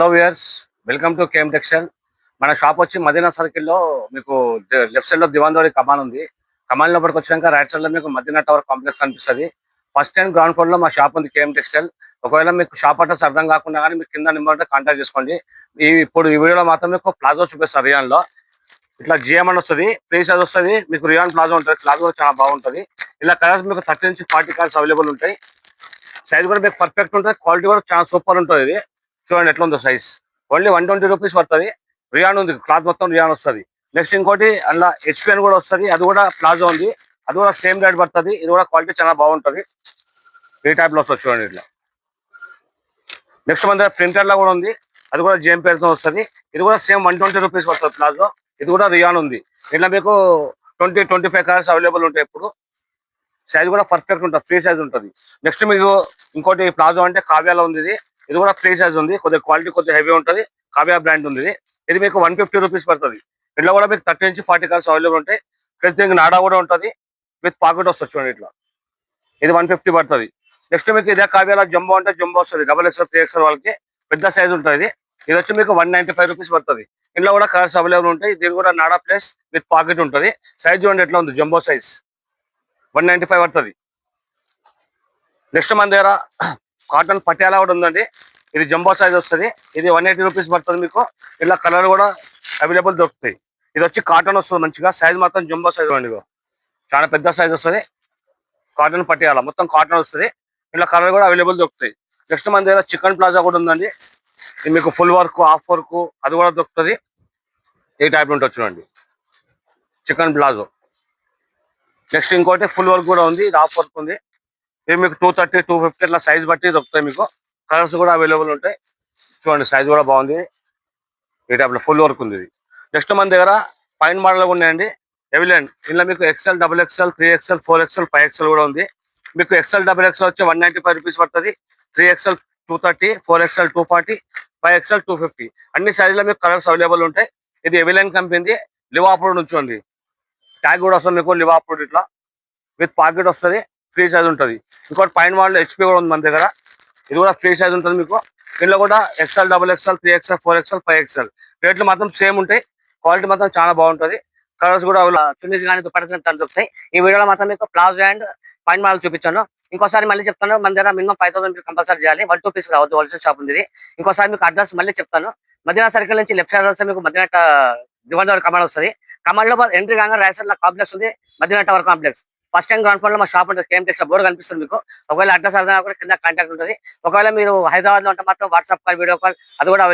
Hello viewers, welcome to KM textile. మన shop వచ్చి మదీనా సర్కిల్లో మీకు లెఫ్ట్ సైడ్ లో దివాన్దోరి కమాన్ ఉంది. కమాన్ లోపలికి వచ్చినాక రైట్ సైడ్ లో మీకు మదీనా టవర్ కాంప్లెక్స్ కనిపిస్తుంది. ఫస్ట్ అండ్ గ్రౌండ్ ఫ్లోర్ లో మా షాప్ ఉంది కేఎం టెక్స్టైల్. ఒకవేళ మీకు షాప్ అడ్రస్ అర్థం కాకుండా కానీ మీకు కింద నెంబర్ కాంటాక్ట్ చేసుకోండి. ఇప్పుడు ఈ వీడియోలో మాత్రం మీకు ప్లాజో చూపిస్తారు. రియాన్ లో ఇట్లా జిఎం అని వస్తుంది, ఫ్రీ సైజ్ వస్తుంది. మీకు రియాన్ ప్లాజో ఉంటుంది. ప్లాజో చాలా బాగుంటుంది. ఇలా కలర్స్ మీకు 30 నుంచి 40 కలర్స్ అవైలబుల్ ఉంటాయి. సైజ్ కూడా మీకు పర్ఫెక్ట్ ఉంటుంది. క్వాలిటీ కూడా చాలా సూపర్ ఉంటుంది. ఇది చూడండి ఎట్లా ఉందో సైజ్. ఓన్లీ 120 రూపీస్ పడుతుంది. రియాన్ ఉంది, క్లాత్ మొత్తం రియాన్ వస్తుంది. నెక్స్ట్ ఇంకోటి అందులో హెచ్పిఎన్ కూడా వస్తుంది. అది కూడా ప్లాజో ఉంది. అది కూడా సేమ్ రేట్ పడుతుంది. ఇది కూడా క్వాలిటీ చాలా బాగుంటుంది. ఈ టైప్ లో వస్తుంది చూడండి ఇట్లా. నెక్స్ట్ మన దగ్గర ప్రింటర్ లో కూడా ఉంది. అది కూడా జేఎం పేరుతో వస్తుంది. ఇది కూడా సేమ్ 120 రూపీస్ పడుతుంది ప్లాజో. ఇది కూడా రియాన్ ఉంది. ఇట్లా మీకు 20-25 కలర్స్ అవైలబుల్ ఉంటాయి. ఇప్పుడు సైజ్ కూడా పర్ఫెక్ట్ ఉంటుంది, ఫ్రీ సైజ్ ఉంటుంది. నెక్స్ట్ మీకు ఇంకోటి ప్లాజో అంటే కావ్యాలో ఉంది. ఇది కూడా ఫ్రీ సైజ్ ఉంది. కొద్దిగా క్వాలిటీ కొద్దిగా హెవీ ఉంటుంది. కావ్యా బ్రాండ్ ఉంది. ఇది మీకు 150 రూపీస్ పడుతుంది. ఇంట్లో కూడా మీకు 30 నుంచి 40 కలర్స్ అవైలబుల్ ఉంటాయి. ప్లస్ దీనికి నాడా కూడా ఉంటుంది. విత్ పాకెట్ వస్తుంది చూడండి ఇట్లా. ఇది 150 పడుతుంది. నెక్స్ట్ మీకు ఇదే కావ్యాలో జంబో అంటే జంబో వస్తుంది. XXL 3XL వాళ్ళకి పెద్ద సైజ్ ఉంటుంది. ఇది వచ్చి మీకు 195 రూపీస్ పడుతుంది. ఇంట్లో కూడా కలర్స్ అవైలబుల్ ఉంటాయి. దీని కూడా నాడా ప్లస్ విత్ పాకెట్ ఉంటుంది. సైజ్ చూడండి ఎట్లా ఉంది. జంబో సైజ్ 195 పడుతుంది. నెక్స్ట్ మన దగ్గర కాటన్ పటియాలా కూడా ఉందండి. ఇది జంబో సైజ్ వస్తుంది. ఇది 180 రూపీస్ పడుతుంది. మీకు ఇలా కలర్ కూడా అవైలబుల్ దొరుకుతాయి. ఇది వచ్చి కాటన్ వస్తుంది మంచిగా. సైజ్ మాత్రం జంబో సైజ్ అండి. చాలా పెద్ద సైజ్ వస్తుంది. కాటన్ పటియాలా మొత్తం కాటన్ వస్తుంది. ఇలా కలర్ కూడా అవైలబుల్ దొరుకుతాయి. నెక్స్ట్ మన దగ్గర చికెన్ ప్లాజా కూడా ఉందండి. ఇది మీకు ఫుల్ వర్క్, హాఫ్ వర్క్ అది కూడా దొరుకుతుంది. ఈ టైప్ ఉంటుంది చూడండి చికెన్ ప్లాజో. నెక్స్ట్ ఇంకోటి ఫుల్ వర్క్ కూడా ఉంది. ఇది హాఫ్ వర్క్ ఉంది. ఇది మీకు 230, 250 ఇట్లా సైజ్ బట్టి దొరుకుతాయి. మీకు కలర్స్ కూడా అవైలబుల్ ఉంటాయి. చూడండి సైజ్ కూడా బాగుంది. ఈ టైప్ లో ఫుల్ వర్క్ ఉంది. ఇది నెక్స్ట్ మన దగ్గర పైన మోడల్ ఉన్నాయండి. ఎవిలెంట్ ఇందులో మీకు XL, XXL, 3XL, 4XL, 5XL కూడా ఉంది. మీకు XL, XXL వచ్చి 195 రూపీస్ పడుతుంది. 3XL 230, 4XL 240, 5XL 250 అన్ని సైజులో మీకు కలర్స్ అవైలబుల్ ఉంటాయి. ఇది ఎవిలెంట్ కంపెనీ. లివాప్రూడ్ ఉంచండి. ట్యాగ్ కూడా వస్తుంది మీకు లివాప్రూడ్ ఇట్లా విత్ పాకెట్ వస్తుంది. ఫ్రీ సైజ్ ఉంటుంది. ఇంకోటి పైన మోడల్ HP కూడా ఉంది మన దగ్గర. ఇది కూడా ఫ్రీ సైజ్ ఉంటుంది మీకు. దీనిలో కూడా XL, XXL, 3XL, 4XL, 5XL రేట్లు మాత్రం సేమ్ ఉంటాయి. క్వాలిటీ మాత్రం చాలా బాగుంటుంది. కలర్స్ కూడా చున్నీస్ కానీ దుప్పటాస్ కానీ దొరుకుతాయి. ఈ వీడియోలో మాత్రం మీకు ప్లాజో అండ్ పైన మోడల్ చూపించాను. ఇంకోసారి మళ్ళీ చెప్తాను, మన దగ్గర మినిమం 5000 కంపల్సరీ చేయాలి. 1 2 పీస్ రావద్దు. హోల్సేల్ షాప్ ఉంది. ఇంకోసారి మీకు అడ్రస్ మళ్ళీ చెప్తాను. మదీనా సర్కిల్ నుంచి లెఫ్ట్ సైడ్ వస్తే మీకు మదీనా దివాన్ కమాండ్ వస్తుంది. కమాండ్ లో ఎంట్రీ కాగా రైట్ సైడ్ కాంప్లెక్స్ ఉంది. Madina tower complex. First time ground floor లో మా షాప్ ఉంటుంది. కేఎం టెక్స్టైల్ బోర్డు కనిపిస్తుంది మీకు. ఒకవేళ అడ్రస్ అర్థం కూడా కింద కాంటాక్ట్ ఉంటుంది. ఒకవేళ మీరు హైదరాబాద్ లో ఉంటే మాత్రం వాట్సాప్ కాల్, వీడియో కాల్ అది కూడా